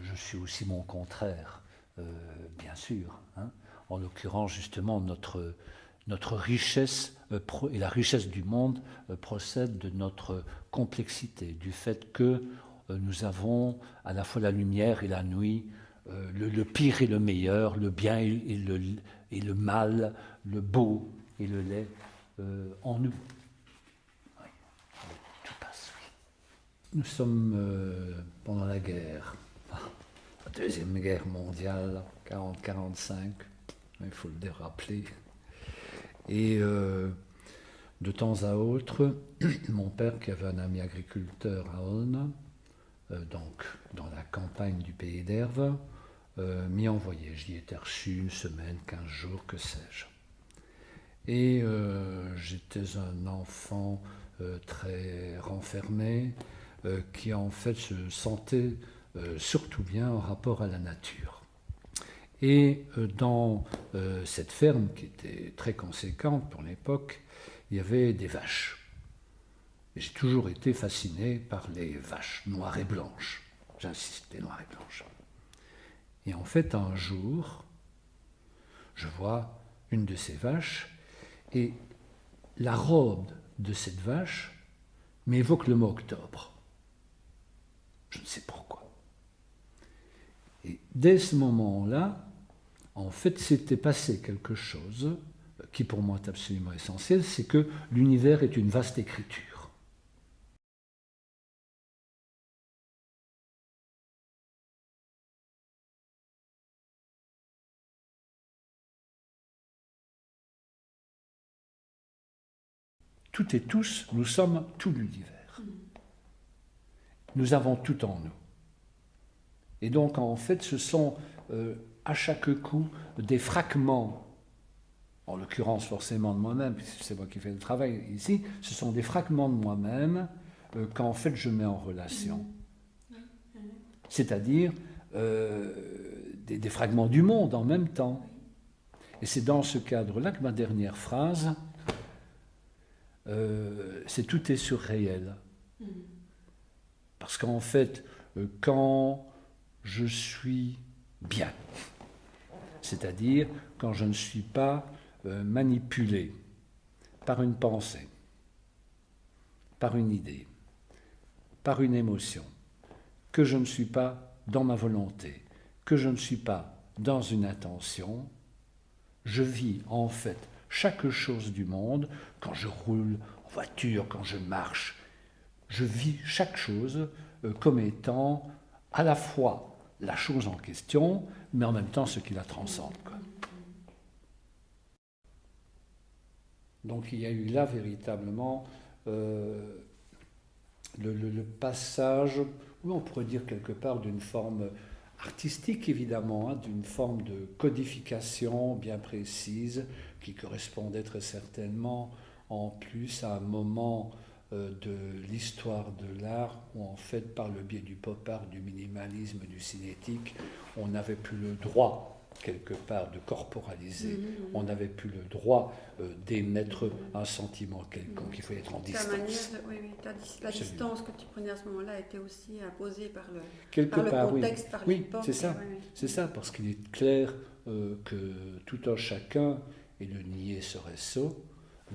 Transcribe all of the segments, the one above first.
je suis aussi mon contraire, bien sûr. Hein. En l'occurrence, justement, notre richesse et la richesse du monde procède de notre complexité, du fait que nous avons à la fois la lumière et la nuit, le pire et le meilleur, le bien et le mal, le beau et le laid en nous. Oui, tout passe, oui. Nous sommes pendant la guerre, la Deuxième Guerre mondiale, 40-45, il faut le rappeler. Et de temps à autre, mon père, qui avait un ami agriculteur à Aulne, donc dans la campagne du pays d'Herve, m'y envoyait. J'y étais reçu une semaine, 15 jours, que sais-je. Et j'étais un enfant très renfermé, qui en fait se sentait surtout bien en rapport à la nature. Et dans cette ferme, qui était très conséquente pour l'époque, il y avait des vaches. Et j'ai toujours été fasciné par les vaches noires et blanches. J'insiste, les noires et blanches. Et en fait, un jour, je vois une de ces vaches, et la robe de cette vache m'évoque le mot octobre. Je ne sais pourquoi. Et dès ce moment-là, en fait, s'était passé quelque chose qui pour moi est absolument essentiel, c'est que l'univers est une vaste écriture. Toutes et tous, nous sommes tout l'univers. Nous avons tout en nous. Et donc, en fait, ce sont à chaque coup des fragments, en l'occurrence forcément de moi-même, puisque c'est moi qui fais le travail ici, ce sont des fragments de moi-même qu'en fait je mets en relation. C'est-à-dire des fragments du monde en même temps. Et c'est dans ce cadre-là que ma dernière phrase, c'est tout est surréel. Parce qu'en fait, quand je suis bien, c'est-à-dire quand je ne suis pas manipulé par une pensée, par une idée, par une émotion, que je ne suis pas dans ma volonté, que je ne suis pas dans une intention, je vis en fait chaque chose du monde, quand je roule en voiture, quand je marche, je vis chaque chose comme étant à la fois la chose en question, mais en même temps ce qui la transcende, quoi. Donc il y a eu là véritablement le passage, oui, on pourrait dire quelque part d'une forme artistique évidemment, hein, d'une forme de codification bien précise qui correspondait très certainement en plus à un moment de l'histoire de l'art où en fait par le biais du pop art, du minimalisme, du cinétique, on n'avait plus le droit quelque part de corporaliser, on n'avait plus le droit d'émettre un sentiment quelconque, il faut être en distance. La distance que tu prenais à ce moment-là était aussi imposée par le contexte, oui. par oui, l'époque. C'est ça, c'est ça, parce qu'il est clair que tout un chacun, et le nier serait sot,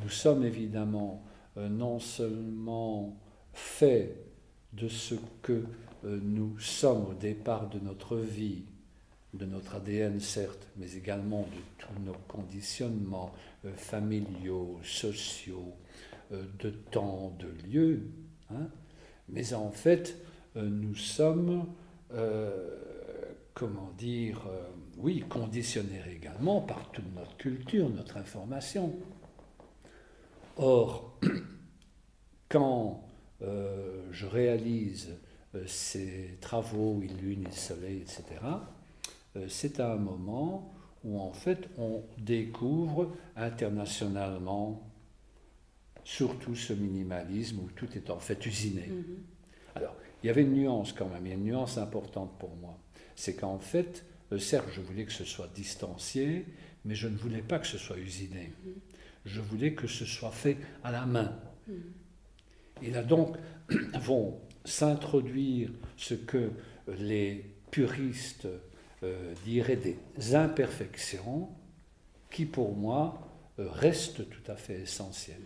nous sommes évidemment non seulement faits de ce que nous sommes au départ de notre vie, de notre ADN certes, mais également de tous nos conditionnements familiaux, sociaux, de temps, de lieu, hein, mais en fait, nous sommes, oui, conditionnés également par toute notre culture, notre information. Or, quand je réalise ces travaux, il lune, il soleil, etc., c'est à un moment où en fait on découvre internationalement surtout ce minimalisme où tout est en fait usiné. Alors, il y avait une nuance quand même, il y a une nuance importante pour moi. C'est qu'en fait, certes, je voulais que ce soit distancié, mais je ne voulais pas que ce soit usiné. Je voulais que ce soit fait à la main. Et là donc, vont s'introduire ce que les puriste dirait des imperfections qui, pour moi, restent tout à fait essentielles.